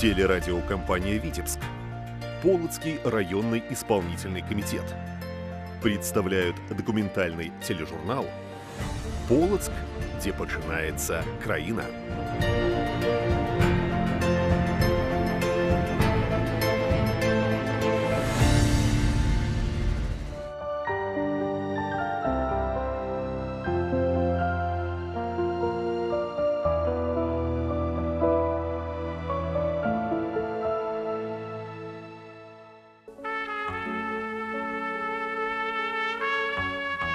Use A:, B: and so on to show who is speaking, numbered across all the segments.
A: Телерадиокомпания «Витебск», Полоцкий районный исполнительный комитет представляют документальный тележурнал «Полоцк, где починається країна».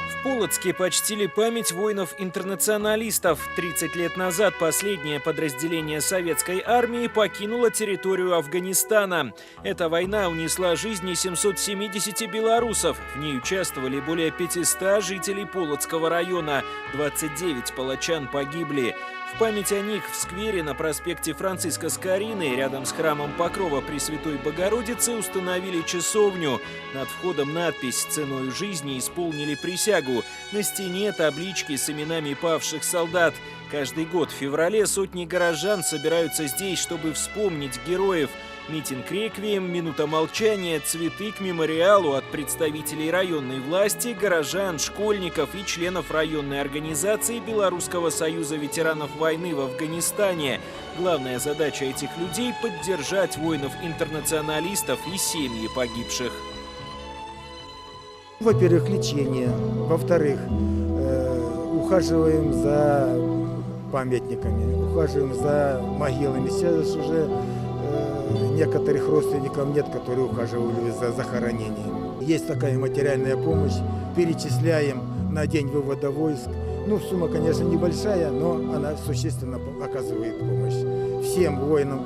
B: В Полоцке почтили память воинов-интернационалистов. 30 лет назад последнее подразделение советской армии покинуло территорию Афганистана. Эта война унесла жизни 770 белорусов. В ней участвовали более 500 жителей Полоцкого района. 29 полочан погибли. В память о них в сквере на проспекте Франциска Скорины рядом с храмом Покрова Пресвятой Богородицы установили часовню. Над входом надпись «Ценою жизни исполнили присягу». На стене таблички с именами павших солдат. Каждый год в феврале сотни горожан собираются здесь, чтобы вспомнить героев. Митинг-реквием, минута молчания, цветы к мемориалу от представителей районной власти, горожан, школьников и членов районной организации Белорусского союза ветеранов войны в Афганистане. Главная задача этих людей – поддержать воинов-интернационалистов и семьи погибших.
C: Во-первых, лечение. Во-вторых, ухаживаем за памятниками, ухаживаем за могилами. Сейчас уже некоторых родственников нет, которые ухаживали за захоронением. Есть такая материальная помощь, перечисляем на день вывода войск. Ну, сумма, конечно, небольшая, но она существенно оказывает помощь. Всем воинам,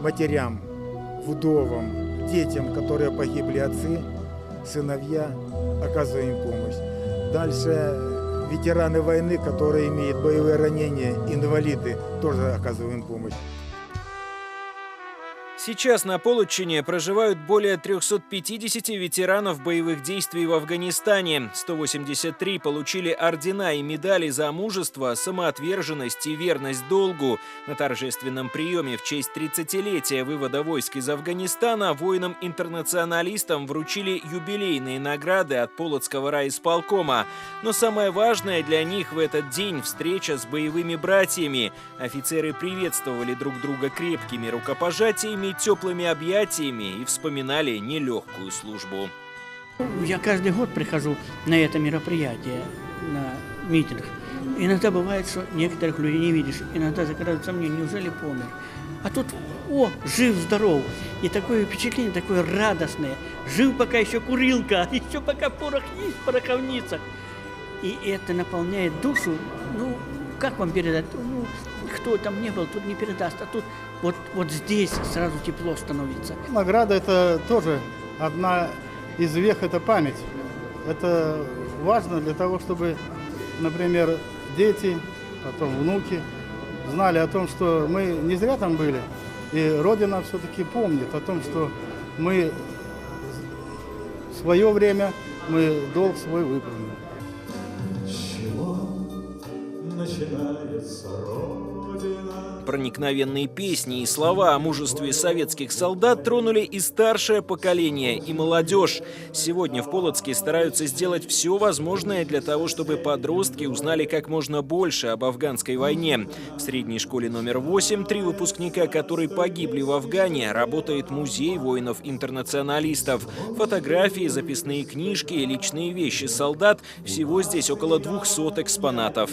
C: матерям, вдовам, детям, которые погибли отцы, сыновья, оказываем помощь. Дальше ветераны войны, которые имеют боевые ранения, инвалиды, тоже оказываем помощь.
B: Сейчас на Полочине проживают более 350 ветеранов боевых действий в Афганистане. 183 получили ордена и медали за мужество, самоотверженность и верность долгу. На торжественном приеме в честь 30-летия вывода войск из Афганистана воинам-интернационалистам вручили юбилейные награды от Полоцкого райисполкома. Но самое важное для них в этот день – встреча с боевыми братьями. Офицеры приветствовали друг друга крепкими рукопожатиями, теплыми объятиями и вспоминали нелегкую службу.
D: Я каждый год прихожу на это мероприятие, на митинг. Иногда бывает, что некоторых людей не видишь. Иногда закрадывается мне, неужели помер? А тут, жив-здоров. И такое впечатление, такое радостное. Жив, пока еще курилка, еще пока порох есть в пороховницах. И это наполняет душу, как вам передать? Кто там не был, тут не передаст, а тут вот здесь сразу тепло становится.
E: Награда – это тоже одна из вех, это память. Это важно для того, чтобы, например, дети, потом внуки знали о том, что мы не зря там были, и Родина все-таки помнит о том, что мы в свое время, мы долг свой выполнили.
F: Начинается Родина.
B: Проникновенные песни и слова о мужестве советских солдат тронули и старшее поколение, и молодежь. Сегодня в Полоцке стараются сделать все возможное для того, чтобы подростки узнали как можно больше об афганской войне. В средней школе номер 8 3 выпускника, которые погибли в Афгане, работает музей воинов-интернационалистов. Фотографии, записные книжки, личные вещи солдат – всего здесь около 200 экспонатов.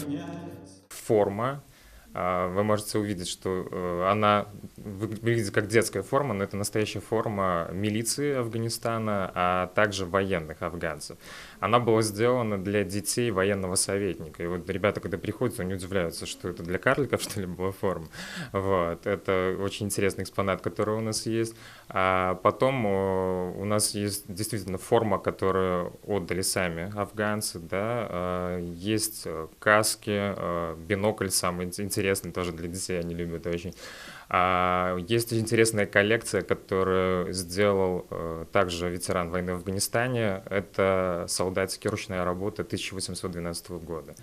G: Форма. Вы можете увидеть, что она выглядит как детская форма, но это настоящая форма милиции Афганистана, а также военных афганцев. Она была сделана для детей военного советника. И вот ребята, когда приходят, они удивляются, что это для карликов, что ли, была форма. Вот. Это очень интересный экспонат, который у нас есть. А потом у нас есть действительно форма, которую отдали сами афганцы. Да? Есть каски, бинокль самый интересный тоже для детей, они любят очень. Есть интересная коллекция, которую сделал также ветеран войны в Афганистане. Это солдатики ручная работа 1812 года.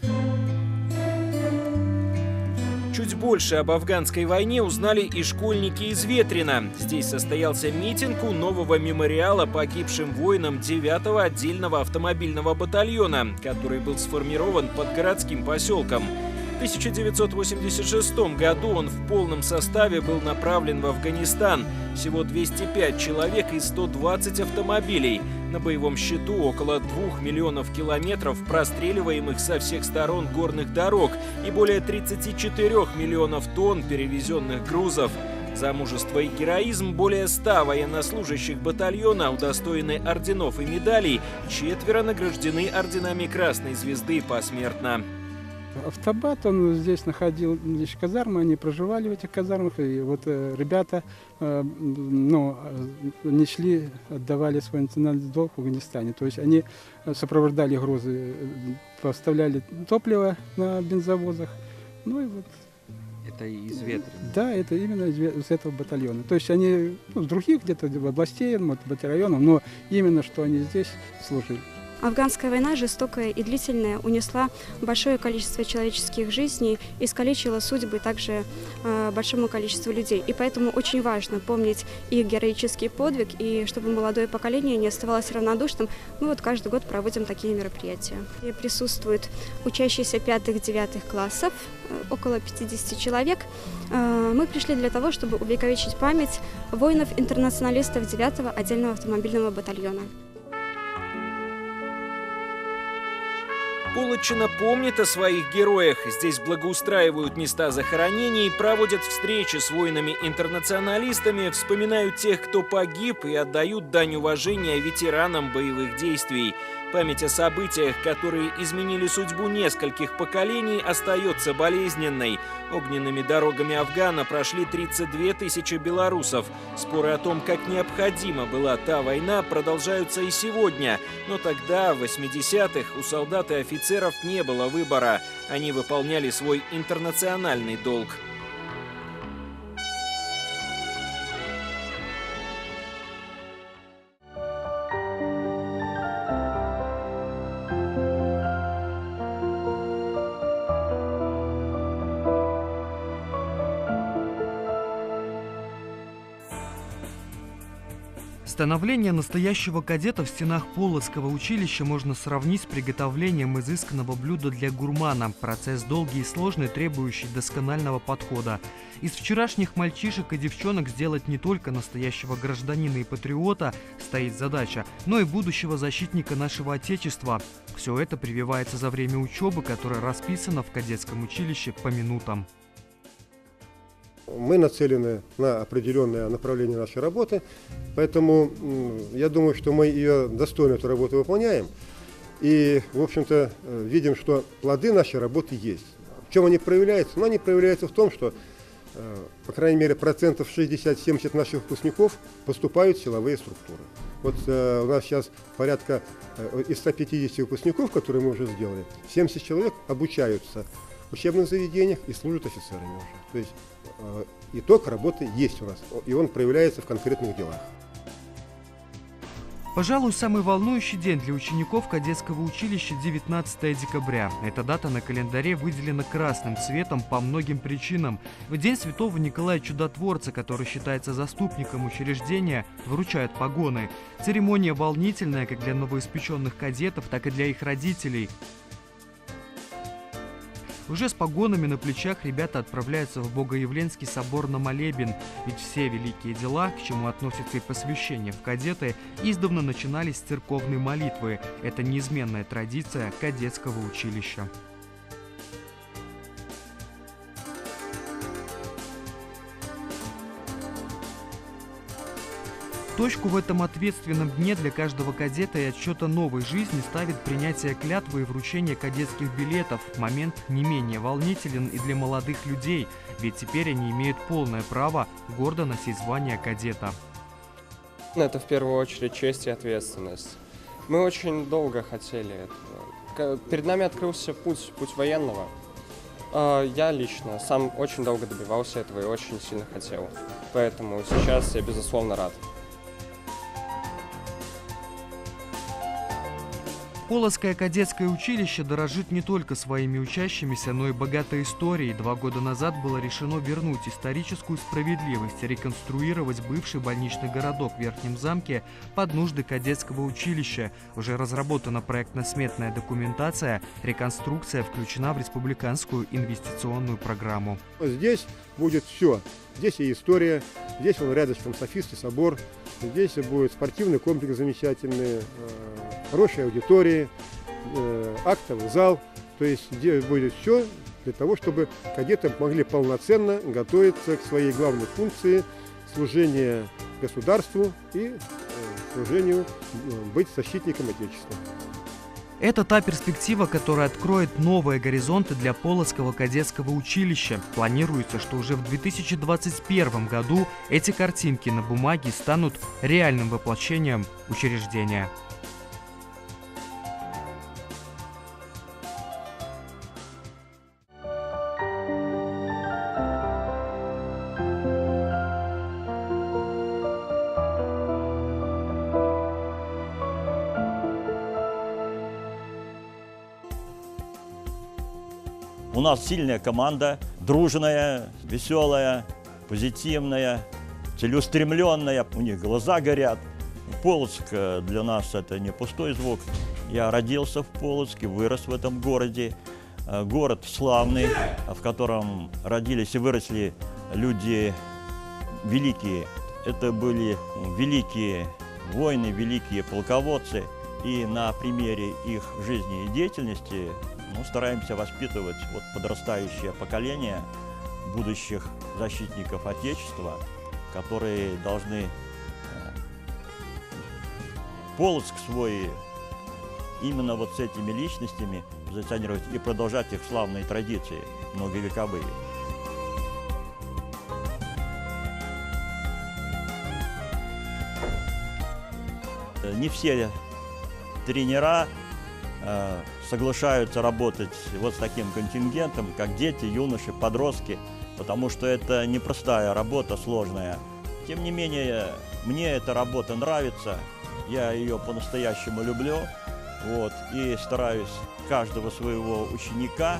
B: Чуть больше об афганской войне узнали и школьники из Ветрина. Здесь состоялся митинг у нового мемориала погибшим воинам 9-го отдельного автомобильного батальона, который был сформирован под городским поселком. В 1986 году он в полном составе был направлен в Афганистан. Всего 205 человек и 120 автомобилей. На боевом счету около 2 миллионов километров простреливаемых со всех сторон горных дорог и более 34 миллионов тонн перевезенных грузов. За мужество и героизм более 100 военнослужащих батальона удостоены орденов и медалей, 4 награждены орденами Красной Звезды посмертно.
F: Автобат, он здесь находил здесь казармы, они проживали в этих казармах, и вот ребята не шли, отдавали свой национальный долг в Афганистане. То есть они сопровождали грузы, поставляли топливо на бензовозах. Ну и вот.
H: Это из Ветрина?
F: Да, это именно из этого батальона. То есть они с других где-то областей, районов, но именно что они здесь служили.
I: Афганская война, жестокая и длительная, унесла большое количество человеческих жизней, искалечила судьбы также большому количеству людей. И поэтому очень важно помнить их героический подвиг, и чтобы молодое поколение не оставалось равнодушным, мы вот каждый год проводим такие мероприятия. И присутствуют учащиеся 5-9 классов, около 50 человек. Мы пришли для того, чтобы увековечить память воинов-интернационалистов 9-го отдельного автомобильного батальона.
B: Полотчина помнит о своих героях. Здесь благоустраивают места захоронений, проводят встречи с воинами-интернационалистами, вспоминают тех, кто погиб, и отдают дань уважения ветеранам боевых действий. Память о событиях, которые изменили судьбу нескольких поколений, остается болезненной. Огненными дорогами Афгана прошли 32 тысячи белорусов. Споры о том, как необходима была та война, продолжаются и сегодня. Но тогда, в 80-х, у солдат и офицеров не было выбора. Они выполняли свой интернациональный долг.
H: Становление настоящего кадета в стенах Полоцкого училища можно сравнить с приготовлением изысканного блюда для гурмана. Процесс долгий и сложный, требующий досконального подхода. Из вчерашних мальчишек и девчонок сделать не только настоящего гражданина и патриота стоит задача, но и будущего защитника нашего Отечества. Все это прививается за время учебы, которая расписана в кадетском училище по минутам.
J: Мы нацелены на определенное направление нашей работы, поэтому я думаю, что мы ее достойно эту работу выполняем. И, в общем-то, видим, что плоды нашей работы есть. В чем они проявляются? Ну, они проявляются в том, что, по крайней мере, процентов 60-70 наших выпускников поступают в силовые структуры. Вот у нас сейчас порядка из 150 выпускников, которые мы уже сделали, 70 человек обучаются в учебных заведениях и служат офицерами уже. То есть итог работы есть у нас, и он проявляется в конкретных делах.
H: Пожалуй, самый волнующий день для учеников кадетского училища – 19 декабря. Эта дата на календаре выделена красным цветом по многим причинам. В день святого Николая Чудотворца, который считается заступником учреждения, вручают погоны. Церемония волнительная как для новоиспеченных кадетов, так и для их родителей. Уже с погонами на плечах ребята отправляются в Богоявленский собор на молебен, ведь все великие дела, к чему относятся и посвящение в кадеты, издавна начинались с церковной молитвы. Это неизменная традиция кадетского училища. Точку в этом ответственном дне для каждого кадета и отсчета новой жизни ставит принятие клятвы и вручение кадетских билетов. Момент не менее волнителен и для молодых людей, ведь теперь они имеют полное право гордо носить звание кадета.
K: Это в первую очередь честь и ответственность. Мы очень долго хотели этого. Перед нами открылся путь военного. Я лично сам очень долго добивался этого и очень сильно хотел. Поэтому сейчас я безусловно рад.
H: Полоцкое кадетское училище дорожит не только своими учащимися, но и богатой историей. 2 года назад было решено вернуть историческую справедливость, реконструировать бывший больничный городок в Верхнем Замке под нужды кадетского училища. Уже разработана проектно-сметная документация, реконструкция включена в республиканскую инвестиционную программу.
J: Здесь будет все. Здесь и история, здесь он рядышком Софийский собор, здесь будет спортивный комплекс замечательный, хорошая аудитория, актовый зал. То есть здесь будет все для того, чтобы кадеты могли полноценно готовиться к своей главной функции служения государству и служению, быть защитником Отечества.
H: Это та перспектива, которая откроет новые горизонты для Полоцкого кадетского училища. Планируется, что уже в 2021 году эти картинки на бумаге станут реальным воплощением учреждения.
L: У нас сильная команда, дружная, веселая, позитивная, целеустремленная. У них глаза горят. Полоцк для нас это не пустой звук. Я родился в Полоцке, вырос в этом городе. Город славный, в котором родились и выросли люди великие. Это были великие воины, великие полководцы. И на примере их жизни и деятельности стараемся воспитывать подрастающее поколение будущих защитников Отечества, которые должны Полоцк свой именно с этими личностями позиционировать и продолжать их славные традиции, многовековые. Не все тренера соглашаются работать с таким контингентом, как дети, юноши, подростки, потому что это непростая работа, сложная. Тем не менее, мне эта работа нравится, я ее по-настоящему люблю, и стараюсь каждого своего ученика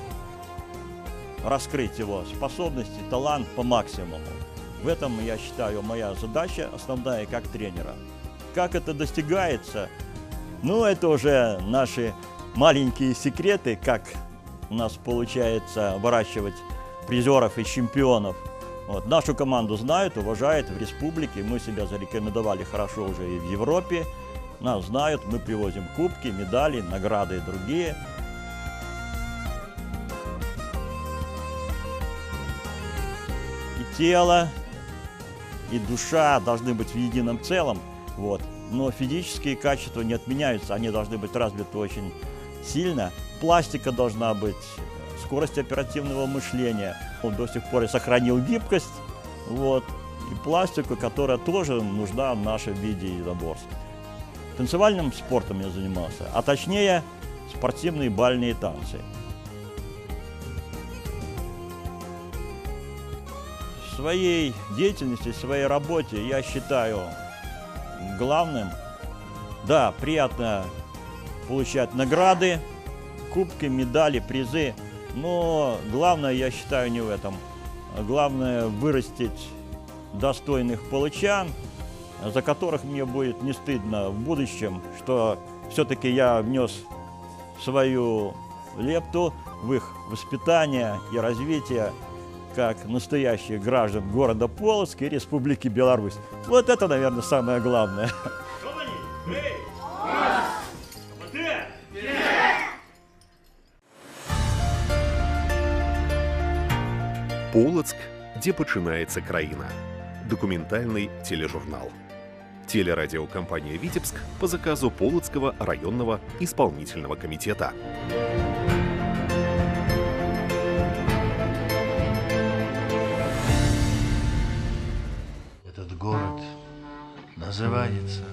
L: раскрыть его способности, талант по максимуму. В этом, я считаю, моя задача основная как тренера. Как это достигается? Это уже наши маленькие секреты, как у нас получается выращивать призеров и чемпионов. Нашу команду знают, уважают в республике. Мы себя зарекомендовали хорошо уже и в Европе. Нас знают, мы привозим кубки, медали, награды и другие. И тело, и душа должны быть в едином целом. Но физические качества не отменяются, они должны быть развиты очень сильно. Пластика должна быть, скорость оперативного мышления. Он до сих пор и сохранил гибкость, и пластику, которая тоже нужна в нашем виде единоборств. Танцевальным спортом я занимался, а точнее спортивные бальные танцы. В своей деятельности, в своей работе я считаю главным, да, приятно получать награды, кубки, медали, призы, но главное, я считаю, не в этом. Главное вырастить достойных полычан, за которых мне будет не стыдно в будущем, что все-таки я внес свою лепту в их воспитание и развитие как настоящих граждан города Полоцк и Республики Беларусь. Это, наверное, самое главное.
A: Полоцк, где починається країна. Документальный тележурнал. Телерадиокомпания «Витебск» по заказу Полоцкого районного исполнительного комитета.
M: Этот город называется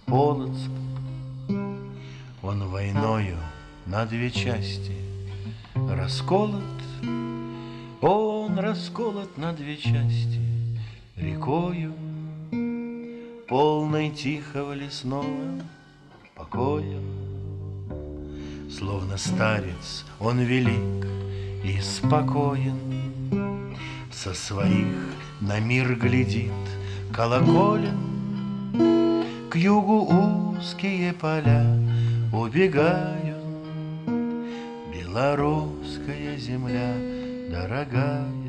M: Полоцк. Он войною на две части расколот. Он расколот на две части рекою, полной тихого лесного покоя. Словно старец, он велик и спокоен, со своих на мир глядит колоколен. К югу узкие поля убегают, белорусская земля дорогая.